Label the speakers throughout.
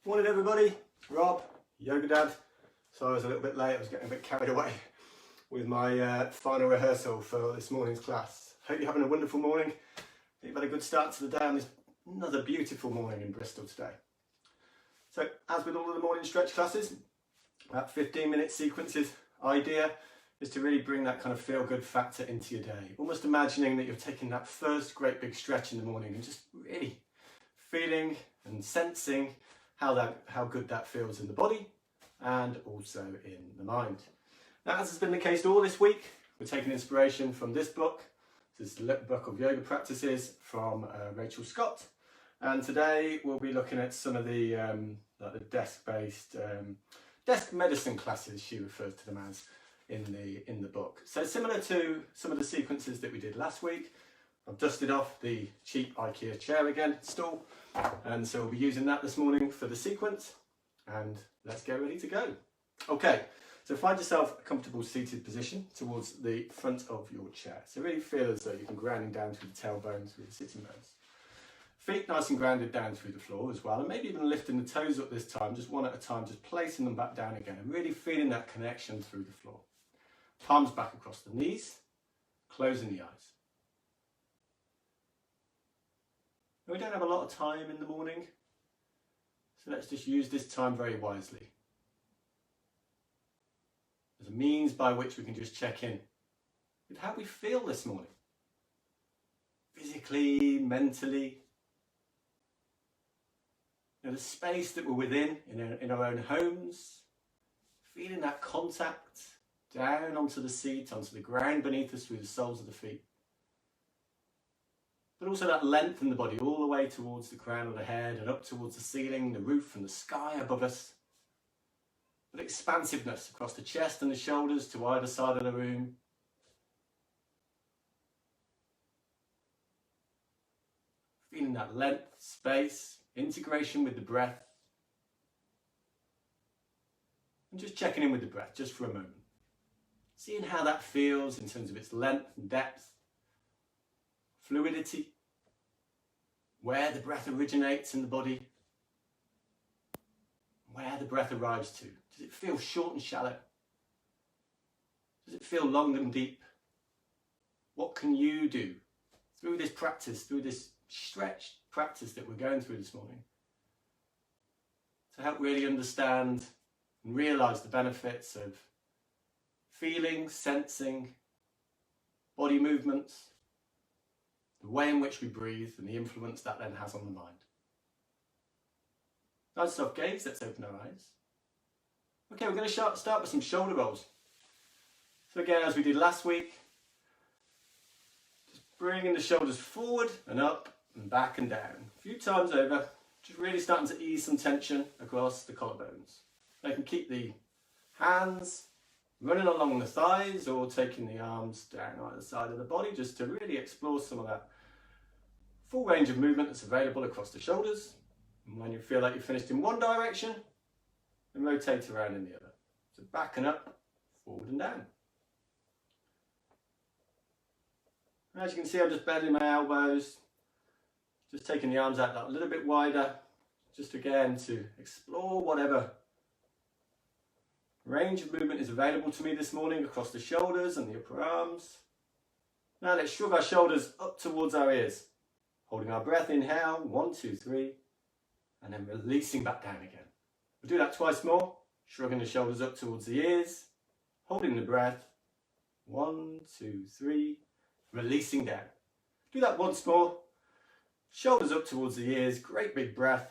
Speaker 1: Morning everybody, Rob, Yoga Dad. So I was a little bit late, I was getting a bit carried away with my final rehearsal for this morning's class. Hope you're having a wonderful morning. You've had a good start to the day on this another beautiful morning in Bristol today. So as with all of the morning stretch classes, about 15-minute sequences, idea is to really bring that kind of feel-good factor into your day. Almost imagining that you're taking that first great big stretch in the morning and just really feeling and sensing how good that feels in the body and also in the mind. Now, as has been the case all this week, we're taking inspiration from this book. This is the Little Book of Yoga Practices from Rachel Scott. And today we'll be looking at some of the desk-based desk medicine classes, she refers to them as in the book. So similar to some of the sequences that we did last week, I've dusted off the cheap IKEA chair again, stool, and so we'll be using that this morning for the sequence, and let's get ready to go. Okay, so find yourself a comfortable seated position towards the front of your chair. So really feel as though you can grounding down through the tailbone, through the sitting bones. Feet nice and grounded down through the floor as well, and maybe even lifting the toes up this time, just one at a time, just placing them back down again, and really feeling that connection through the floor. Palms back across the knees, closing the eyes. Now, we don't have a lot of time in the morning, so let's just use this time very wisely. As a means by which we can just check in with how we feel this morning. Physically, mentally. You know, the space that we're within, in our own homes. Feeling that contact down onto the seat, onto the ground beneath us through the soles of the feet. But also that length in the body all the way towards the crown of the head and up towards the ceiling, the roof and the sky above us. But expansiveness across the chest and the shoulders to either side of the room. Feeling that length, space, integration with the breath. And just checking in with the breath just for a moment. Seeing how that feels in terms of its length and depth. Fluidity, where the breath originates in the body, where the breath arrives to. Does it feel short and shallow? Does it feel long and deep? What can you do through this practice, through this stretch practice that we're going through this morning, to help really understand and realise the benefits of feeling, sensing, body movements, the way in which we breathe and the influence that then has on the mind. Nice soft gaze, let's open our eyes. Okay, we're going to start with some shoulder rolls. So again, as we did last week, just bringing the shoulders forward and up and back and down. A few times over, just really starting to ease some tension across the collarbones. I can keep the hands running along the thighs or taking the arms down either side of the body just to really explore some of that full range of movement that's available across the shoulders. And when you feel like you've finished in one direction, then rotate around in the other. So back and up, forward and down. And as you can see, I'm just bending my elbows, just taking the arms out a little bit wider, just again to explore whatever range of movement is available to me this morning across the shoulders and the upper arms. Now let's shrug our shoulders up towards our ears. Holding our breath, inhale, 1, 2, 3, and then releasing back down again. We'll do that twice more, shrugging the shoulders up towards the ears, holding the breath, 1, 2, 3, releasing down. Do that once more, shoulders up towards the ears, great big breath,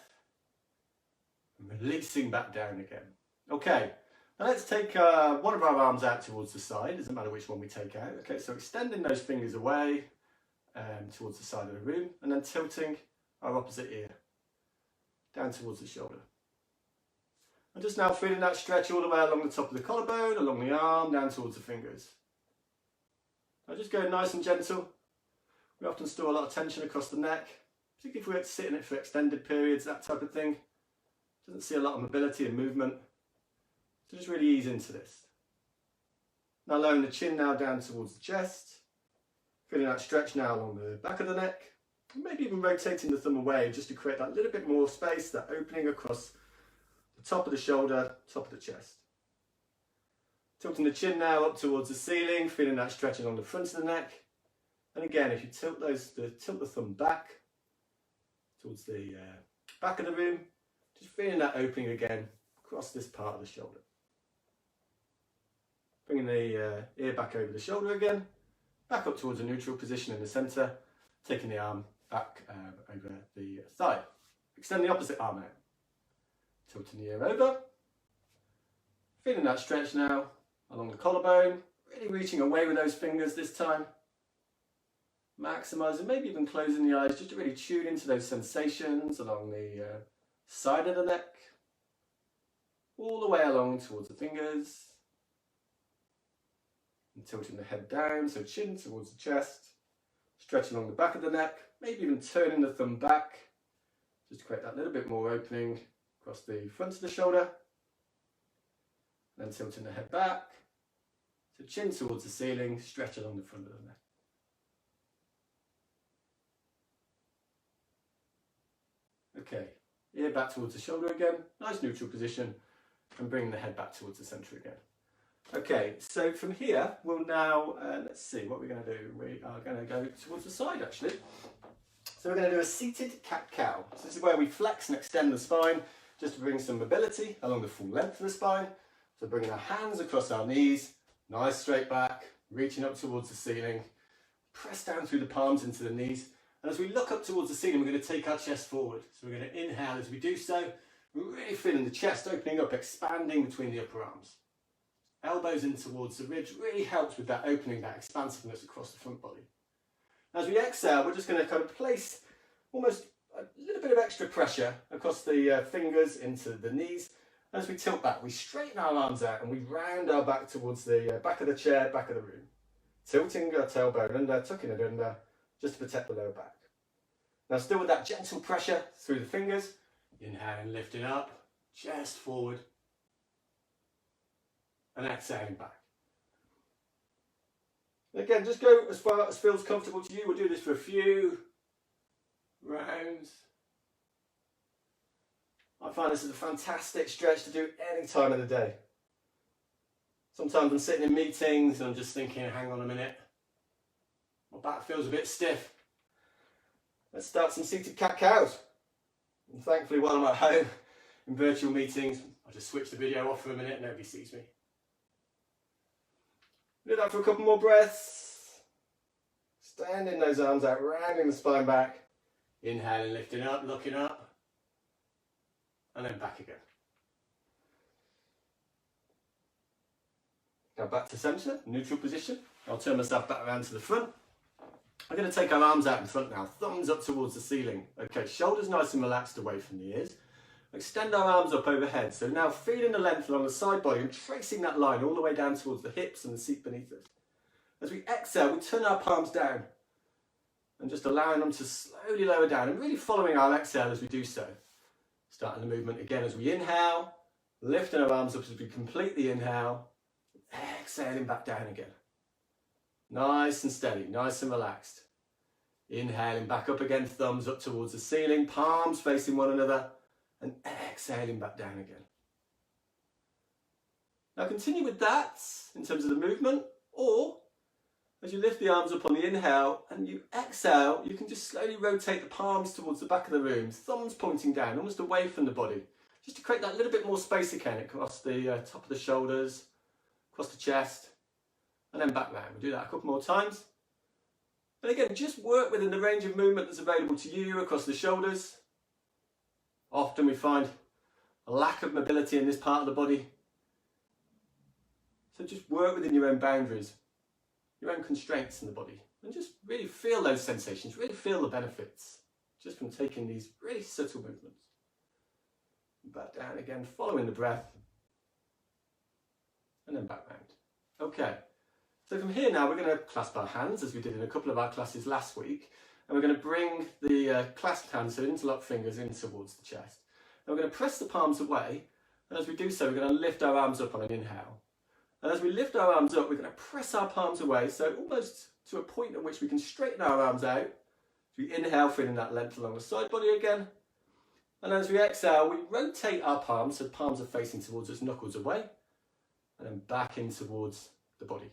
Speaker 1: and releasing back down again. Okay. Now let's take one of our arms out towards the side, doesn't matter which one we take out. Okay, so extending those fingers away towards the side of the room and then tilting our opposite ear down towards the shoulder. And just now feeling that stretch all the way along the top of the collarbone, along the arm, down towards the fingers. Now just go nice and gentle. We often store a lot of tension across the neck, particularly if we're sitting it for extended periods, that type of thing. Doesn't see a lot of mobility and movement. So just really ease into this. Now lowering the chin now down towards the chest. Feeling that stretch now along the back of the neck. Maybe even rotating the thumb away just to create that little bit more space, that opening across top of the shoulder, top of the chest. Tilting the chin now up towards the ceiling, feeling that stretch along the front of the neck. And again, if you tilt the thumb back towards the back of the room, just feeling that opening again across this part of the shoulder. Bringing the ear back over the shoulder again, back up towards a neutral position in the centre, taking the arm back over the thigh. Extend the opposite arm out. Tilting the ear over. Feeling that stretch now along the collarbone, really reaching away with those fingers this time. Maximising, maybe even closing the eyes just to really tune into those sensations along the side of the neck, all the way along towards the fingers, and tilting the head down, so chin towards the chest, stretching along the back of the neck, maybe even turning the thumb back, just to create that little bit more opening across the front of the shoulder, then tilting the head back, so chin towards the ceiling, stretch along the front of the neck. Okay, ear back towards the shoulder again, nice neutral position, and bringing the head back towards the centre again. Okay, so from here, we'll now, let's see what we're going to do. We are going to go towards the side actually. So we're going to do a seated cat-cow. So this is where we flex and extend the spine, just to bring some mobility along the full length of the spine. So bringing our hands across our knees, nice straight back, reaching up towards the ceiling, press down through the palms into the knees. And as we look up towards the ceiling, we're going to take our chest forward. So we're going to inhale as we do so. We're really feeling the chest opening up, expanding between the upper arms. Elbows in towards the ridge really helps with that opening, that expansiveness across the front body. As we exhale, we're just going to kind of place almost a little bit of extra pressure across the fingers into the knees. And as we tilt back, we straighten our arms out and we round our back towards the back of the chair, back of the room. Tilting our tailbone under, tucking it under, just to protect the lower back. Now still with that gentle pressure through the fingers, inhaling, lifting up, chest forward, and exhaling back. And again, just go as far as feels comfortable to you. We'll do this for a few rounds. I find this is a fantastic stretch to do any time of the day. Sometimes I'm sitting in meetings and I'm just thinking, hang on a minute, my back feels a bit stiff. Let's start some seated cat-cows. And thankfully, while I'm at home in virtual meetings, I just switch the video off for a minute, nobody sees me. Do that for a couple more breaths. Standing those arms out, rounding the spine back. Inhaling, lifting up, looking up. And then back again. Now back to centre, neutral position. I'll turn myself back around to the front. I'm going to take our arms out in front now, thumbs up towards the ceiling. Okay, shoulders nice and relaxed away from the ears. Extend our arms up overhead. So now feeling the length along the side body and tracing that line all the way down towards the hips and the seat beneath us. As we exhale, we turn our palms down and just allowing them to slowly lower down and really following our exhale as we do so. Starting the movement again as we inhale, lifting our arms up as we complete the inhale, exhaling back down again. Nice and steady, nice and relaxed. Inhaling back up again, thumbs up towards the ceiling, palms facing one another, and exhaling back down again. Now continue with that in terms of the movement, or as you lift the arms up on the inhale and you exhale, you can just slowly rotate the palms towards the back of the room, thumbs pointing down, almost away from the body, just to create that little bit more space again across the top of the shoulders, across the chest, and then back round. We'll do that a couple more times. And again, just work within the range of movement that's available to you across the shoulders. Often we find a lack of mobility in this part of the body. So just work within your own boundaries, your own constraints in the body, and just really feel those sensations, really feel the benefits just from taking these really subtle movements. Back down again, following the breath, and then back round. Okay. So from here now, we're going to clasp our hands as we did in a couple of our classes last week. And we're going to bring the clasped hands, so interlock fingers, in towards the chest. And we're going to press the palms away. And as we do so, we're going to lift our arms up on an inhale. And as we lift our arms up, we're going to press our palms away, so almost to a point at which we can straighten our arms out. As we inhale, feeling that length along the side body again. And as we exhale, we rotate our palms, so palms are facing towards us, knuckles away, and then back in towards the body.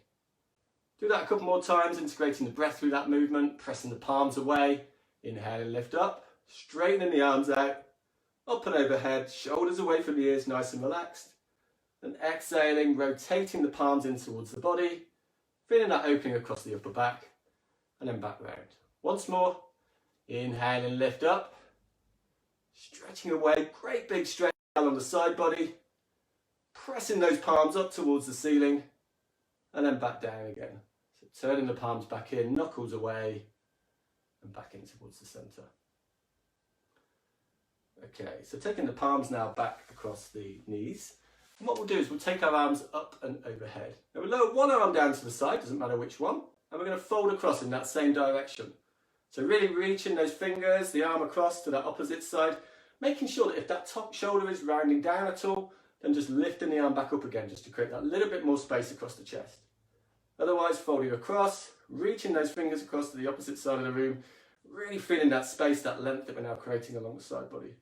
Speaker 1: Do that a couple more times, integrating the breath through that movement, pressing the palms away. Inhale and lift up, straightening the arms out, up and overhead, shoulders away from the ears, nice and relaxed. And exhaling, rotating the palms in towards the body, feeling that opening across the upper back, and then back round. Once more, inhale and lift up, stretching away, great big stretch along the side body, pressing those palms up towards the ceiling, and then back down again. So turning the palms back in, knuckles away, and back in towards the centre. Okay, so taking the palms now back across the knees. And what we'll do is we'll take our arms up and overhead. Now we'll lower one arm down to the side, doesn't matter which one, and we're going to fold across in that same direction. So really reaching those fingers, the arm across to that opposite side, making sure that if that top shoulder is rounding down at all, then just lifting the arm back up again just to create that little bit more space across the chest. Otherwise, folding across, reaching those fingers across to the opposite side of the room, really feeling that space, that length that we're now creating along the side body.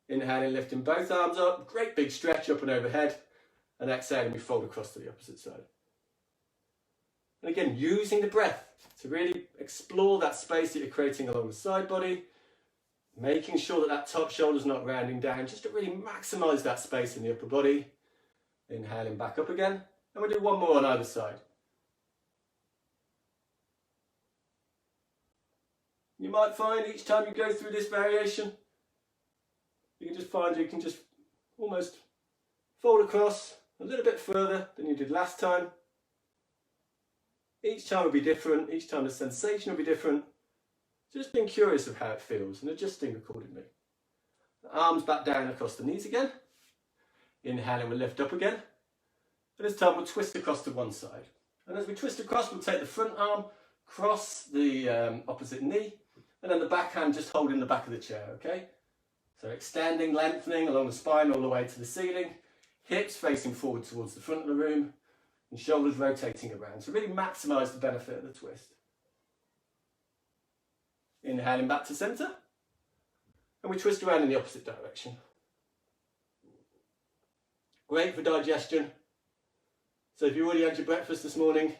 Speaker 1: Inhaling, lifting both arms up, great big stretch up and overhead, and exhaling, we fold across to the opposite side. And again, using the breath to really explore that space that you're creating along the side body, making sure that that top shoulder's not rounding down, just to really maximise that space in the upper body. Inhaling back up again, and we'll do one more on either side. You might find each time you go through this variation, you can just find you can just almost fold across a little bit further than you did last time. Each time will be different, each time the sensation will be different. Just being curious of how it feels and adjusting accordingly. The arms back down across the knees again. Inhaling, we'll lift up again. And this time we'll twist across to one side. And as we twist across, we'll take the front arm, cross the opposite knee, and then the back hand just holding the back of the chair, okay? So extending, lengthening along the spine all the way to the ceiling, hips facing forward towards the front of the room, and shoulders rotating around. So really maximise the benefit of the twist. Inhaling back to centre, and we twist around in the opposite direction. Great for digestion. So if you already had your breakfast this morning,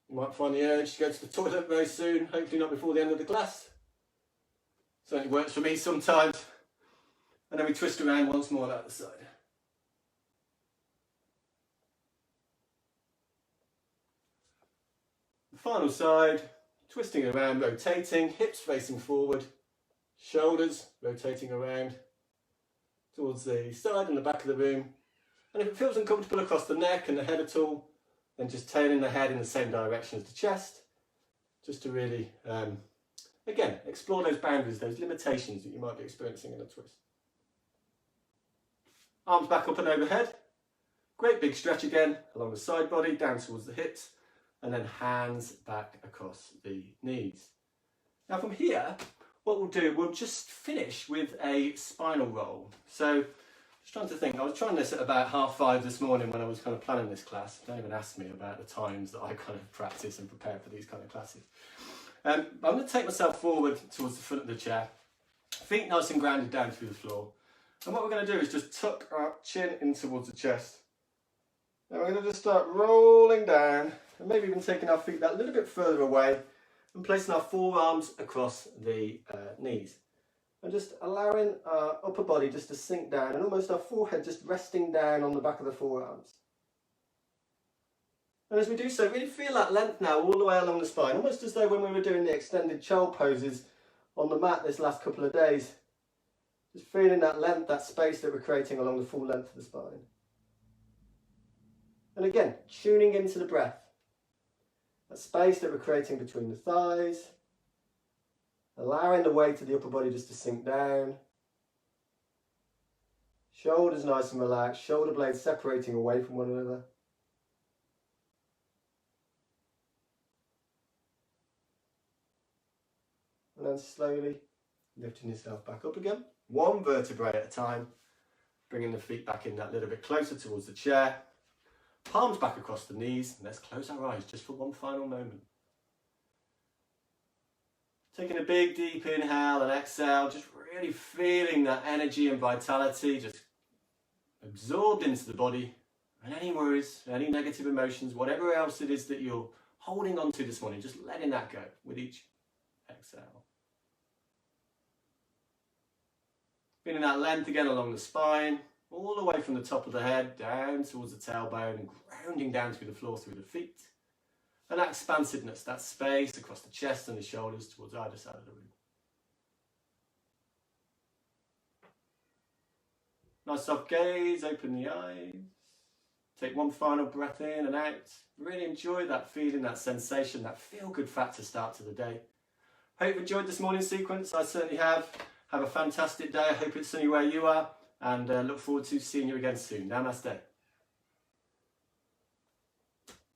Speaker 1: you might find the urge to go to the toilet very soon, hopefully not before the end of the class. Certainly works for me sometimes. And then we twist around once more on the other side. The final side, twisting around, rotating, hips facing forward, shoulders rotating around towards the side and the back of the room. And if it feels uncomfortable across the neck and the head at all, then just turning the head in the same direction as the chest, just to really, again, explore those boundaries, those limitations that you might be experiencing in a twist. Arms back up and overhead. Great big stretch again along the side body, down towards the hips, and then hands back across the knees. Now from here, what we'll do, we'll just finish with a spinal roll. So, just trying to think, I was trying this at about 5:30 this morning when I was kind of planning this class. Don't even ask me about the times that I kind of practice and prepare for these kind of classes. I'm going to take myself forward towards the front of the chair, feet nice and grounded down through the floor. And what we're going to do is just tuck our chin in towards the chest. Now we're going to just start rolling down, and maybe even taking our feet that little bit further away, and placing our forearms across the knees. And just allowing our upper body just to sink down, and almost our forehead just resting down on the back of the forearms. And as we do so, really feel that length now all the way along the spine, almost as though when we were doing the extended child poses on the mat this last couple of days. Just feeling that length, that space that we're creating along the full length of the spine. And again, tuning into the breath. That space that we're creating between the thighs. Allowing the weight of the upper body just to sink down. Shoulders nice and relaxed, shoulder blades separating away from one another. And then slowly lifting yourself back up again, one vertebrae at a time, bringing the feet back in that little bit closer towards the chair, palms back across the knees, and let's close our eyes just for one final moment. Taking a big deep inhale and exhale, just really feeling that energy and vitality just absorbed into the body. And any worries, any negative emotions, whatever else it is that you're holding on to this morning, just letting that go with each exhale. Feeling that length again along the spine, all the way from the top of the head down towards the tailbone and grounding down through the floor through the feet. And that expansiveness, that space across the chest and the shoulders towards either side of the room. Nice soft gaze, open the eyes. Take one final breath in and out. Really enjoy that feeling, that sensation, that feel-good factor start to the day. Hope you enjoyed this morning's sequence. I certainly have. Have a fantastic day. I hope it's sunny where you are. And look forward to seeing you again soon. Namaste.